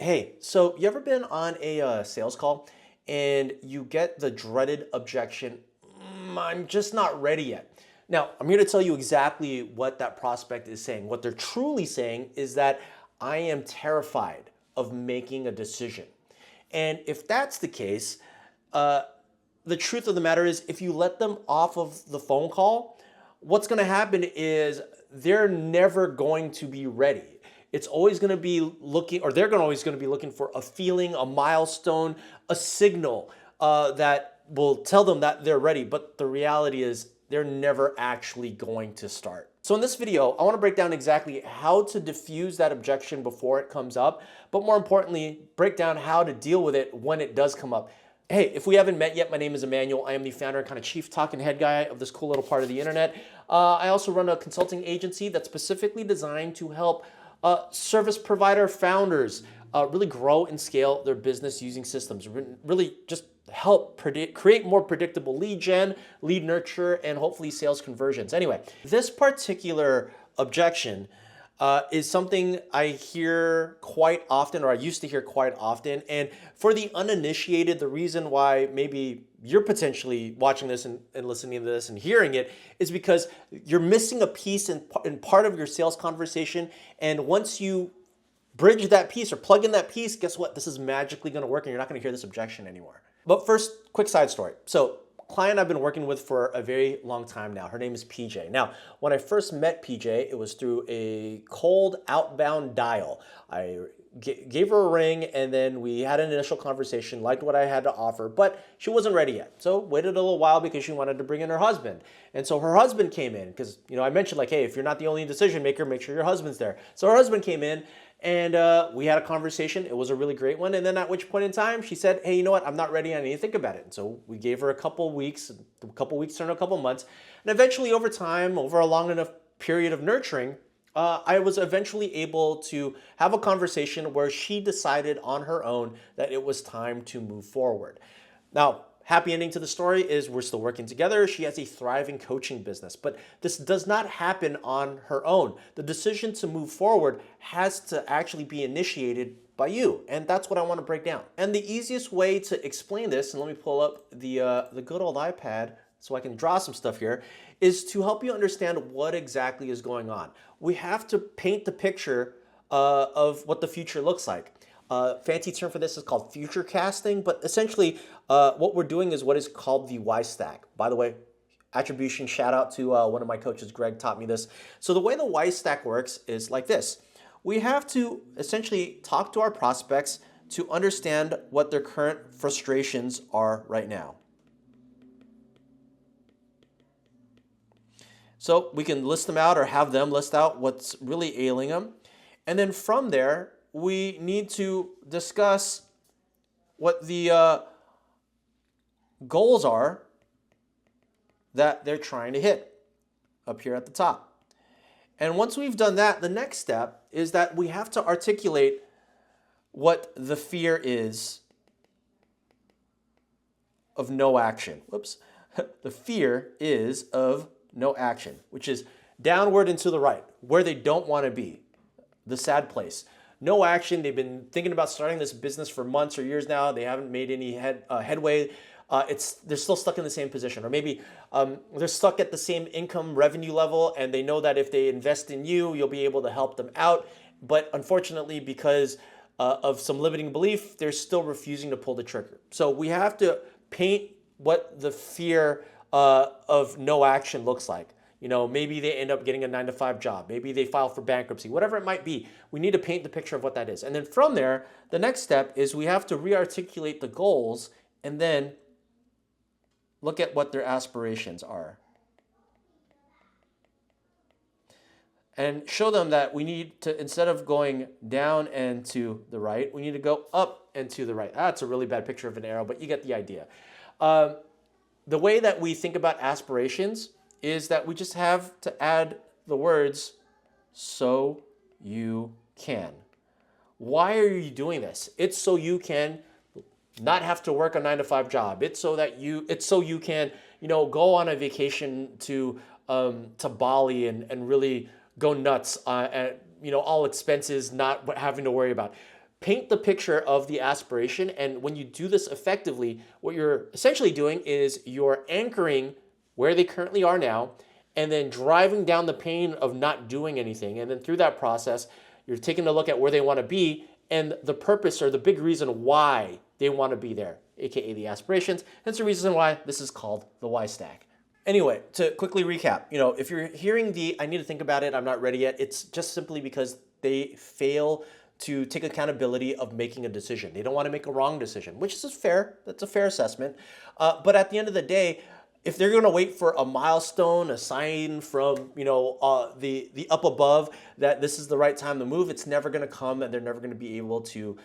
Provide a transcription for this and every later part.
Hey, so you ever been on a sales call and you get the dreaded objection, I'm just not ready yet. Now, I'm here to tell you exactly what that prospect is saying. What they're truly saying is that I am terrified of making a decision. And if that's the case, uh, the truth of the matter is if you let them off of the phone call, what's going to happen is they're never going to be ready. It's always going to be looking, or they're always going to be looking for a feeling, a milestone, a signal that will tell them that they're ready. But the reality is they're never actually going to start. So in this video, I want to break down exactly how to diffuse that objection before it comes up, but more importantly, break down how to deal with it when it does come up. Hey, if we haven't met yet, my name is Emmanuel. I am the founder and kind of chief talking head guy of this cool little part of the internet. I also run a consulting agency that's specifically designed to help service provider founders really grow and scale their business using systems. Really just help create more predictable lead gen, lead nurture, and hopefully sales conversions. Anyway, this particular objection is something I hear quite often, or I used to hear quite often. And for the uninitiated, the reason why maybe you're potentially watching this and listening to this and hearing it is because you're missing a piece in part of your sales conversation. And once you bridge that piece or plug in that piece, guess what? This is magically going to work and you're not going to hear this objection anymore. But first, quick side story. So client I've been working with for a very long time now. Her name is PJ. Now, when I first met PJ, it was through a cold outbound dial. I gave her a ring and then we had an initial conversation, liked what I had to offer, but she wasn't ready yet. So waited a little while because she wanted to bring in her husband. And so her husband came in because, I mentioned like, hey, if you're not the only decision maker, make sure your husband's there. So her husband came in and we had a conversation. It was a really great one. And then at which point in time, she said, hey, you know what? I'm not ready. I need to think about it. And so we gave her a couple weeks turned a couple months. And eventually over time, over a long enough period of nurturing, I was eventually able to have a conversation where she decided on her own that it was time to move forward. Now, happy ending to the story is we're still working together. She has a thriving coaching business, but this does not happen on her own. The decision to move forward has to actually be initiated by you, and that's what I want to break down. And the easiest way to explain this, and let me pull up the good old iPad so I can draw some stuff here, is to help you understand what exactly is going on. We have to paint the picture of what the future looks like. Fancy term for this is called future casting, but essentially what we're doing is what is called the Y stack. By the way, attribution shout out to one of my coaches, Greg, taught me this. So the way the Y stack works is like this. We have to essentially talk to our prospects to understand what their current frustrations are right now. So we can list them out or have them list out what's really ailing them. And then from there, we need to discuss what the goals are that they're trying to hit up here at the top. And once we've done that, the next step is that we have to articulate what the fear is of no action. Whoops. The fear is of no action, which is downward and to the right, where they don't want to be, the sad place. No action. They've been thinking about starting this business for months or years now. They haven't made any headway. They're still stuck in the same position, or maybe they're stuck at the same income revenue level, and they know that if they invest in you, you'll be able to help them out. But unfortunately, because of some limiting belief, they're still refusing to pull the trigger. So we have to paint what the fear of no action looks like. Maybe they end up getting a 9-to-5 job. Maybe they file for bankruptcy, whatever it might be. We need to paint the picture of what that is. And then from there, the next step is we have to re-articulate the goals and then look at what their aspirations are. And show them that we need to, instead of going down and to the right, we need to go up and to the right. That's a really bad picture of an arrow, but you get the idea. The way that we think about aspirations is that we just have to add the words, so you can. Why are you doing this? It's so you can not have to work a 9-to-5 job. It's so you can, go on a vacation to Bali and really go nuts at, all expenses, not having to worry about. paint the picture of the aspiration. And when you do this effectively, what you're essentially doing is you're anchoring where they currently are now and then driving down the pain of not doing anything. And then through that process, you're taking a look at where they want to be and the purpose or the big reason why they want to be there, aka the aspirations. That's the reason why this is called the why stack. Anyway, to quickly recap, if you're hearing the I need to think about it, I'm not ready yet, it's just simply because they fail to take accountability of making a decision. They don't want to make a wrong decision, which is fair. That's a fair assessment. But at the end of the day, if they're going to wait for a milestone, a sign from the up above that this is the right time to move, it's never going to come, and they're never going to be able to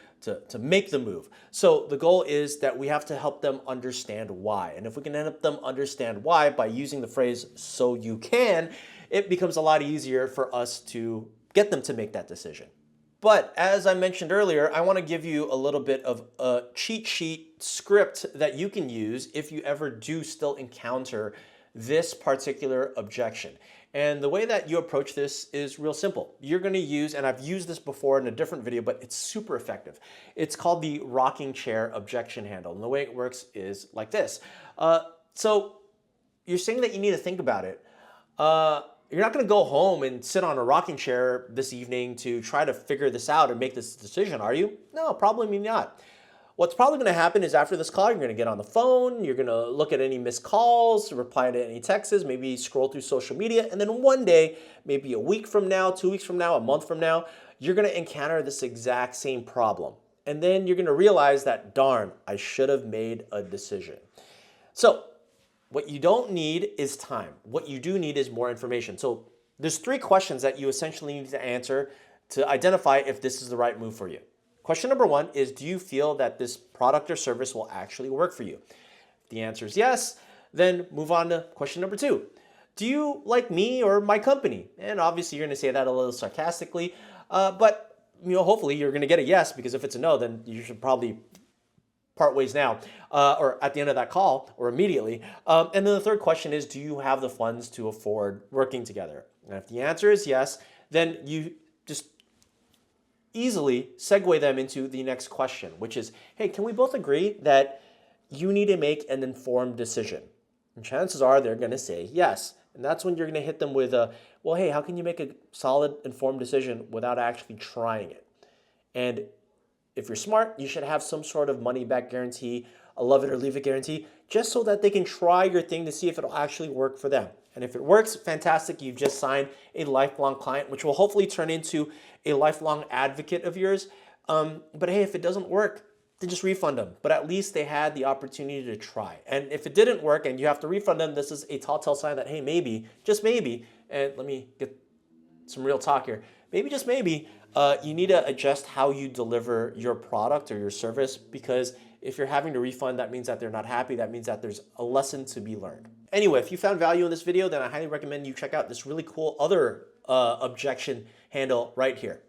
make the move. So the goal is that we have to help them understand why. And if we can help them understand why by using the phrase "so you can," it becomes a lot easier for us to get them to make that decision. But as I mentioned earlier, I want to give you a little bit of a cheat sheet script that you can use if you ever do still encounter this particular objection. And the way that you approach this is real simple. You're going to use, and I've used this before in a different video, but it's super effective. It's called the rocking chair objection handle. And the way it works is like this. So you're saying that you need to think about it. You're not going to go home and sit on a rocking chair this evening to try to figure this out and make this decision, are you? No, probably not. What's probably going to happen is after this call, you're going to get on the phone, you're going to look at any missed calls, reply to any texts, maybe scroll through social media, and then one day, maybe a week from now, 2 weeks from now, a month from now, you're going to encounter this exact same problem. And then you're going to realize that, darn, I should have made a decision. So what you don't need is time. What you do need is more information. So there's 3 questions that you essentially need to answer to identify if this is the right move for you. Question number 1 is, do you feel that this product or service will actually work for you? If the answer is yes, then move on to question number 2. Do you like me or my company? And obviously you're going to say that a little sarcastically, but hopefully you're going to get a yes, because if it's a no, then you should probably part ways now, or at the end of that call, or immediately. And then the third question is, do you have the funds to afford working together? And if the answer is yes, then you just easily segue them into the next question, which is, hey, can we both agree that you need to make an informed decision? And chances are they're going to say yes. And that's when you're going to hit them with well, hey, how can you make a solid, informed decision without actually trying it? And if you're smart, you should have some sort of money back guarantee, a love it or leave it guarantee, just so that they can try your thing to see if it'll actually work for them. And if it works, fantastic, you've just signed a lifelong client, which will hopefully turn into a lifelong advocate of yours. But hey, if it doesn't work, then just refund them. But at least they had the opportunity to try. And if it didn't work and you have to refund them, this is a telltale sign that, hey, maybe, just maybe, and let me get some real talk here, maybe, just maybe, you need to adjust how you deliver your product or your service, because if you're having to refund, that means that they're not happy. That means that there's a lesson to be learned. Anyway, if you found value in this video, then I highly recommend you check out this really cool other objection handle right here.